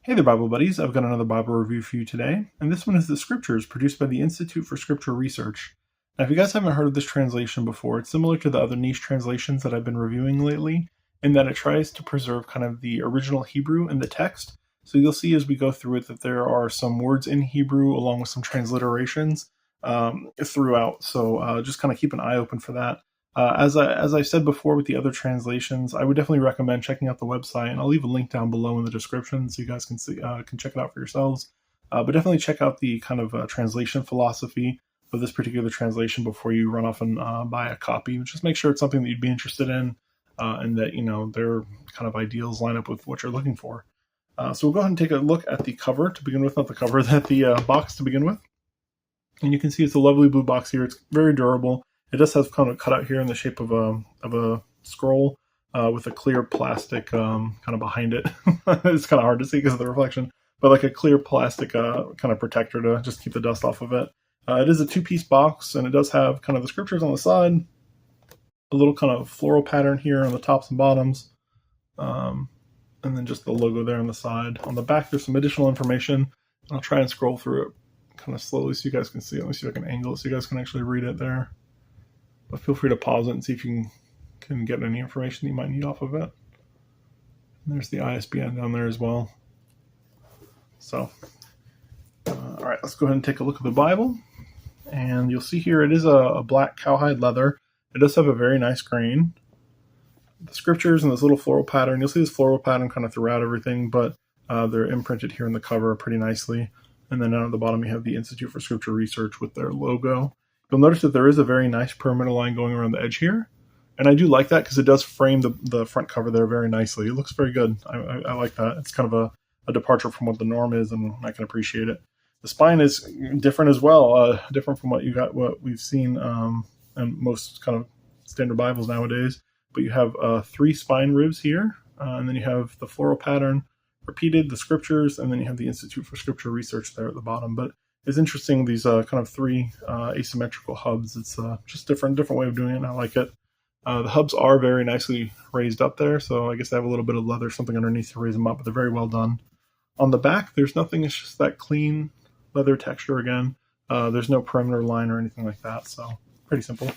Hey there, Bible buddies. I've got another Bible review for you today, and this one is the Scriptures, produced by the Institute for Scripture Research. Now, if you guys haven't heard of this translation before, it's similar to the other niche translations that I've been reviewing lately, in that it tries to preserve kind of the original Hebrew in the text. So you'll see as we go through it that there are some words in Hebrew along with some transliterations throughout. So just kind of keep an eye open for that. As I said before with the other translations, I would definitely recommend checking out the website, and I'll leave a link down below in the description so you guys can see can check it out for yourselves. But definitely check out the kind of translation philosophy of this particular translation before you run off and buy a copy. Just make sure it's something that you'd be interested in, and that their kind of ideals line up with what you're looking for. So we'll go ahead and take a look at the cover to begin with, not the cover, that the box to begin with. And you can see it's a lovely blue box here. It's very durable. It does have kind of cut out here in the shape of a scroll with a clear plastic kind of behind it. It's kind of hard to see because of the reflection, but like a clear plastic kind of protector to just keep the dust off of it. It is a two-piece box, and it does have kind of the scriptures on the side, a little kind of floral pattern here on the tops and bottoms, and then just the logo there on the side. On the back, there's some additional information. I'll try and scroll through it kind of slowly so you guys can see it. Let me see if I can angle it so you guys can actually read it there. But feel free to pause it and see if you can get any information you might need off of it. And there's the ISBN down there as well. So, all right, let's go ahead and take a look at the Bible. And you'll see here it is a black cowhide leather. It does have a very nice grain. The scriptures and this little floral pattern, you'll see this floral pattern kind of throughout everything, but they're imprinted here in the cover pretty nicely. And then down at the bottom you have the Institute for Scripture Research with their logo. You'll notice that there is a very nice perimeter line going around the edge here. And I do like that because it does frame the front cover there very nicely. It looks very good. I like that. It's kind of a departure from what the norm is, and I can appreciate it. The spine is different as well, different from what we've seen in most kind of standard Bibles nowadays. But you have 3 spine ribs here, and then you have the floral pattern repeated, the scriptures, and then you have the Institute for Scripture Research there at the bottom. But it's interesting, these kind of 3 asymmetrical hubs. It's just different way of doing it, and I like it. The hubs are very nicely raised up there, so I guess they have a little bit of leather, something underneath to raise them up, but they're very well done. On the back, there's nothing. It's just that clean leather texture again. There's no perimeter line or anything like that, so pretty simple.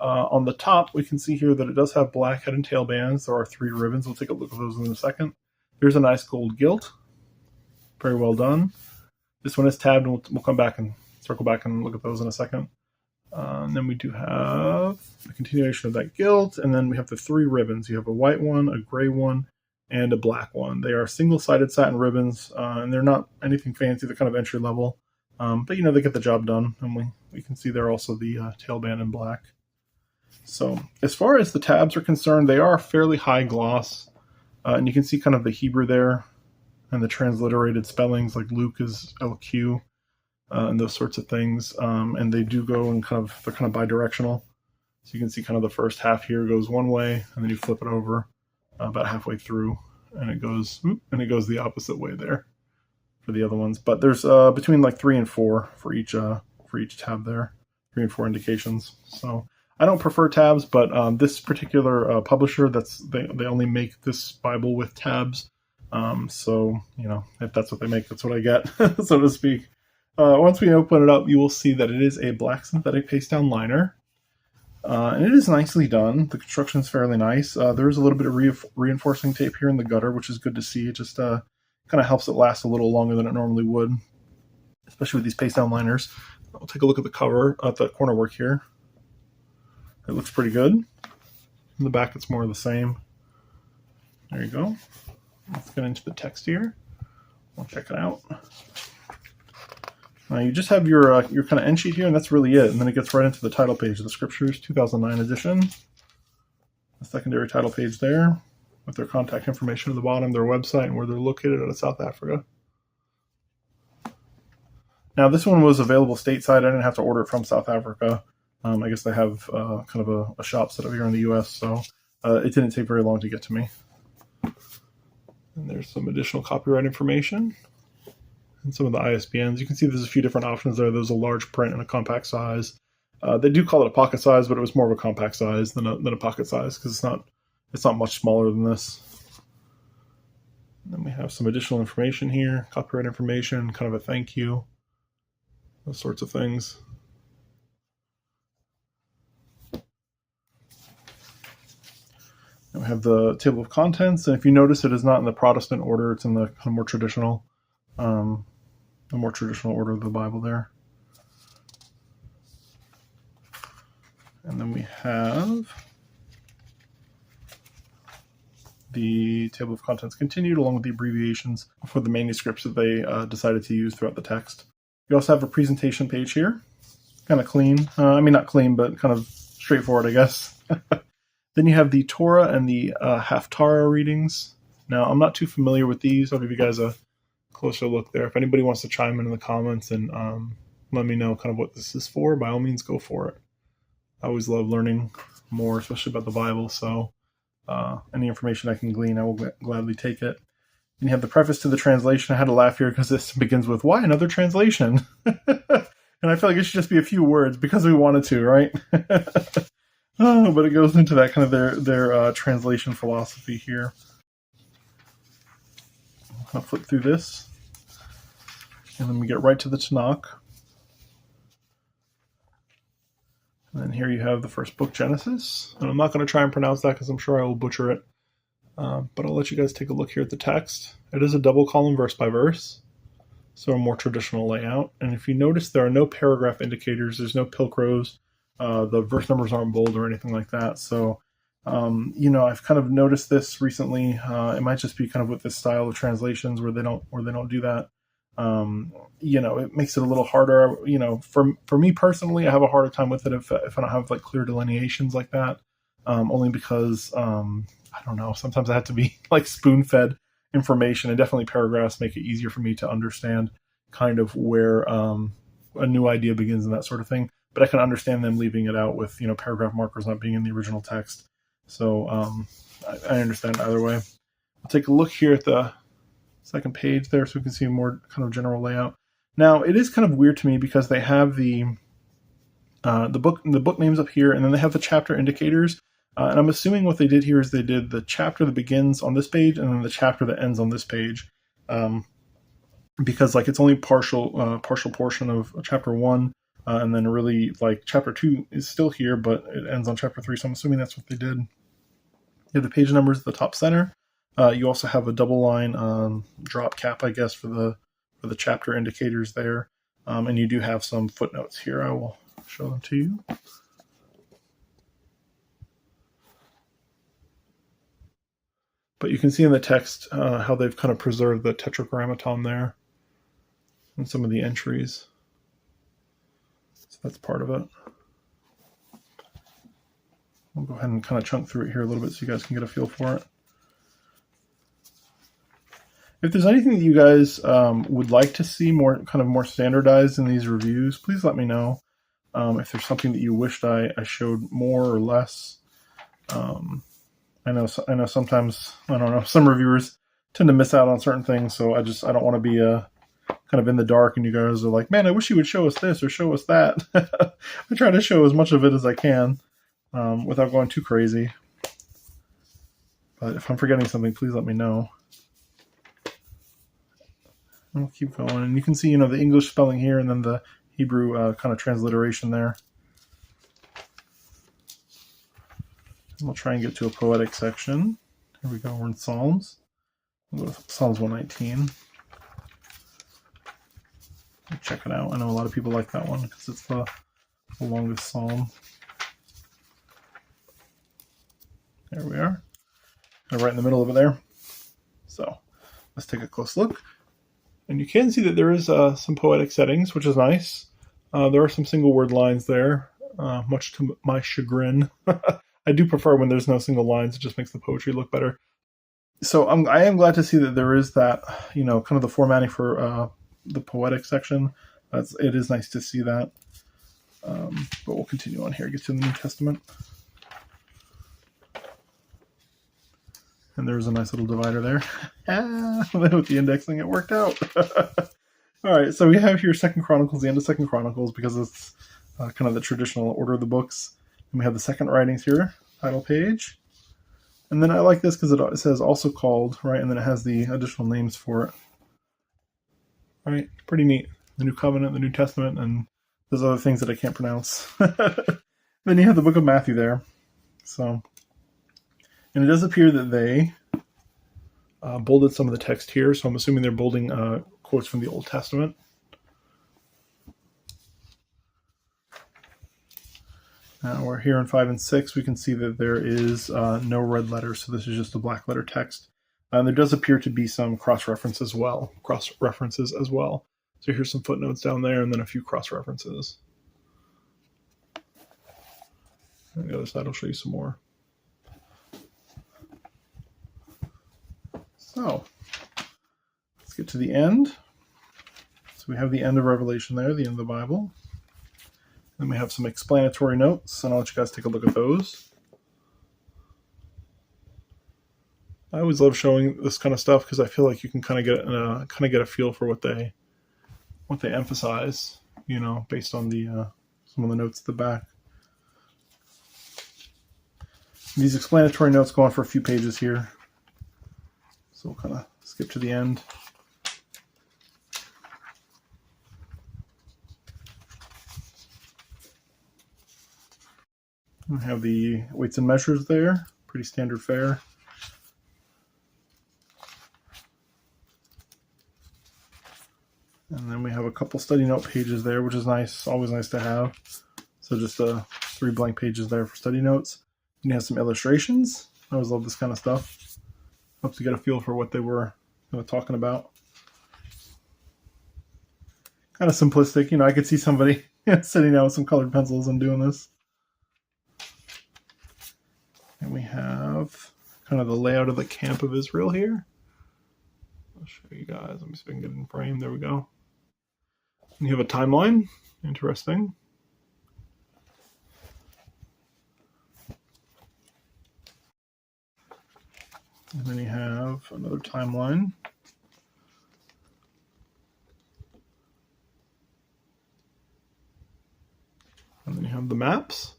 On the top, we can see here that it does have black head and tail bands. There are 3 ribbons. We'll take a look at those in a second. Here's a nice gold gilt. Very well done. This one is tabbed, and we'll come back and circle back and look at those in a second. And then we do have a continuation of that gilt, and then we have the 3 ribbons. You have a white one, a gray one, and a black one. They are single-sided satin ribbons, and they're not anything fancy. They're kind of entry level, but they get the job done. And we can see there also the tailband in black. So as far as the tabs are concerned, they are fairly high gloss, and you can see kind of the Hebrew there and the transliterated spellings, like Luke is LQ, and those sorts of things. And they do go in they're kind of bidirectional. So you can see kind of the first half here goes one way, and then you flip it over about halfway through, and it goes the opposite way there for the other ones. But there's between like 3 and 4 for each tab there, 3 and 4 indications. So I don't prefer tabs, but this particular publisher, they only make this Bible with tabs. So if that's what they make, that's what I get, so to speak. Once we open it up, you will see that it is a black synthetic paste down liner. And it is nicely done. The construction is fairly nice. There is a little bit of reinforcing tape here in the gutter, which is good to see. It just kind of helps it last a little longer than it normally would, especially with these paste down liners. I'll take a look at the cover, at the corner work here. It looks pretty good. In the back, it's more of the same. There you go. Let's get into the text here. We'll check it out. You just have your kind of end sheet here, and that's really it. And then it gets right into the title page of the Scriptures, 2009 edition. The secondary title page there, with their contact information at the bottom, their website, and where they're located out of South Africa. Now, this one was available stateside. I didn't have to order it from South Africa. I guess they have kind of a shop set up here in the U.S., so it didn't take very long to get to me. And there's some additional copyright information and some of the ISBNs. You can see there's a few different options there. There's a large print and a compact size. They do call it a pocket size, but it was more of a compact size than a pocket size because it's not much smaller than this. Then we have some additional information here, copyright information, kind of a thank you, those sorts of things. And we have the table of contents, and if you notice, it is not in the Protestant order; it's in the kind of more traditional, order of the Bible there. And then we have the table of contents continued, along with the abbreviations for the manuscripts that they decided to use throughout the text. You also have a presentation page here, kind of clean. I mean, not clean, but kind of straightforward, I guess. Then you have the Torah and the Haftarah readings. Now, I'm not too familiar with these. I'll give you guys a closer look there. If anybody wants to chime in the comments and let me know kind of what this is for, by all means, go for it. I always love learning more, especially about the Bible, so any information I can glean, I will gladly take it. And you have the preface to the translation. I had to laugh here because this begins with, why another translation? And I feel like it should just be a few words because we wanted to, right? Oh, but it goes into that kind of their translation philosophy here. I'll flip through this. And then we get right to the Tanakh. And then here you have the first book, Genesis. And I'm not going to try and pronounce that because I'm sure I will butcher it. But I'll let you guys take a look here at the text. It is a double column verse by verse, so a more traditional layout. And if you notice, there are no paragraph indicators. There's no pilcrows. The verse numbers aren't bold or anything like that. So, I've kind of noticed this recently. It might just be kind of with this style of translations where they don't do that. It makes it a little harder. For me personally, I have a harder time with it if I don't have like clear delineations like that. Only because I don't know. Sometimes I have to be like spoon-fed information, and definitely paragraphs make it easier for me to understand kind of where a new idea begins and that sort of thing. But I can understand them leaving it out with paragraph markers not being in the original text. So I understand either way. I'll take a look here at the second page there so we can see a more kind of general layout. Now, it is kind of weird to me because they have the book names up here, and then they have the chapter indicators. And I'm assuming what they did here is they did the chapter that begins on this page and then the chapter that ends on this page. Because like it's only partial portion of chapter 1, and then really like chapter 2 is still here, but it ends on chapter 3. So I'm assuming that's what they did. You have the page numbers at the top center. You also have a double line drop cap, I guess, for the chapter indicators there. And you do have some footnotes here. I will show them to you. But you can see in the text how they've kind of preserved the tetragrammaton there and some of the entries. So that's part of it. I'll go ahead and kind of chunk through it here a little bit so you guys can get a feel for it. If there's anything that you guys would like to see more standardized in these reviews, please let me know. If there's something that you wished I showed more or less. I know sometimes, I don't know, some reviewers tend to miss out on certain things, so I don't want to be kind of in the dark and you guys are like, man, I wish you would show us this or show us that. I try to show as much of it as I can without going too crazy. But if I'm forgetting something, please let me know. We'll keep going. And you can see, the English spelling here and then the Hebrew kind of transliteration there. We'll try and get to a poetic section. Here we go. We're in Psalms. We'll go to Psalms 119. Check it out. I know a lot of people like that one because it's the longest psalm. There we are. Right in the middle of it there. So let's take a close look. And you can see that there is some poetic settings, which is nice. There are some single word lines there, much to my chagrin. I do prefer when there's no single lines. It just makes the poetry look better. So I am glad to see that there is that, kind of the formatting for the poetic section. It is nice to see that. But we'll continue on here, get to the New Testament. And there's a nice little divider there. With the indexing, it worked out. All right, so we have here 2 Chronicles, the end of 2 Chronicles, because it's kind of the traditional order of the books. And we have the second writings here, title page. And then I like this because it says also called, right? And then it has the additional names for it. Right? Pretty neat. The New Covenant, the New Testament, and there's other things that I can't pronounce. Then you have the book of Matthew there. So, and it does appear that they bolded some of the text here, so I'm assuming they're bolding quotes from the Old Testament. We're here in 5 and 6. We can see that there is no red letter, so this is just a black letter text. There does appear to be some cross-references as well. So here's some footnotes down there, and then a few cross-references. On the other side, I'll show you some more. So, let's get to the end. So we have the end of Revelation there, the end of the Bible. Then we have some explanatory notes, and I'll let you guys take a look at those. I always love showing this kind of stuff because I feel like you can kind of get a feel for what they emphasize, you know, based on the some of the notes at the back. These explanatory notes go on for a few pages here, so we'll kind of skip to the end. We have the weights and measures there, pretty standard fare. And then we have a couple study note pages there, which is nice, always nice to have. So just 3 blank pages there for study notes. And you have some illustrations. I always love this kind of stuff. Helps you get a feel for what they were talking about. Kind of simplistic, you know, I could see somebody sitting down with some colored pencils and doing this. And we have kind of the layout of the camp of Israel here. I'll show you guys. Let me see if I can get it in frame. There we go. And you have a timeline. Interesting. And then you have another timeline. And then you have the maps.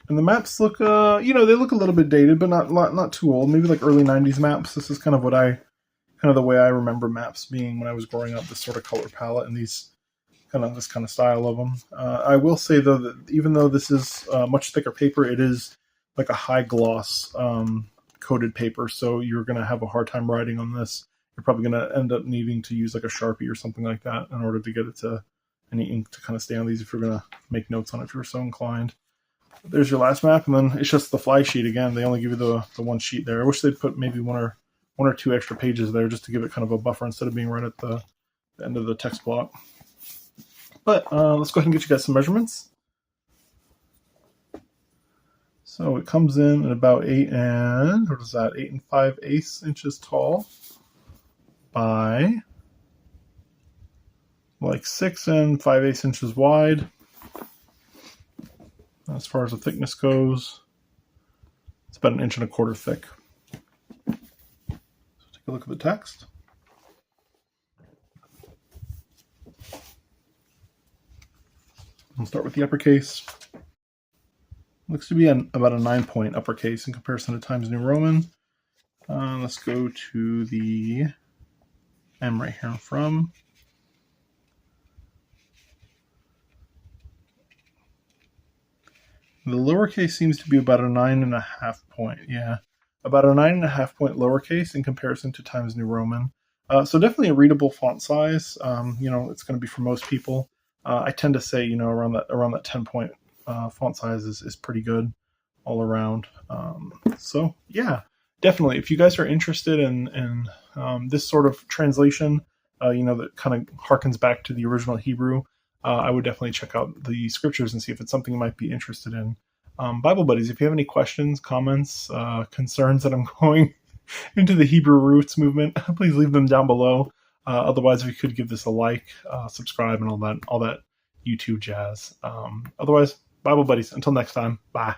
And the maps look, you know, they look a little bit dated, but not too old. Maybe like early 90s maps. This is kind of the way I remember maps being when I was growing up. This sort of color palette and this kind of style of them. I will say though that even though this is much thicker paper, it is like a high gloss coated paper, so you're going to have a hard time writing on this. You're probably going to end up needing to use like a Sharpie or something like that in order to get it to any ink to kind of stay on these if you're going to make notes on it if you're so inclined. There's your last map, and then it's just the fly sheet again. They only give you the one sheet there. I wish they'd put maybe one or two extra pages there just to give it kind of a buffer instead of being right at the end of the text block. But let's go ahead and get you guys some measurements. So it comes in at about 8 and 5/8 inches tall by like 6 and 5/8 inches wide. As far as the thickness goes, it's about 1 1/4 inches thick. So take a look at the text. We'll start with the uppercase. Looks to be about a 9-point uppercase in comparison to Times New Roman. Let's go to the M right here from. The lowercase seems to be about a 9.5 point. Yeah, about a 9.5 point lowercase in comparison to Times New Roman. So definitely a readable font size. You know, it's going to be for most people. I tend to say, you know, around that 10-point font size is pretty good all around. So yeah, definitely. If you guys are interested in this sort of translation, you know, that kind of harkens back to the original Hebrew, I would definitely check out the scriptures and see if it's something you might be interested in. Bible Buddies, if you have any questions, comments, concerns that I'm going into the Hebrew roots movement, please leave them down below. Otherwise, if you could give this a like, subscribe, and all that YouTube jazz. Otherwise, Bible Buddies, until next time, bye.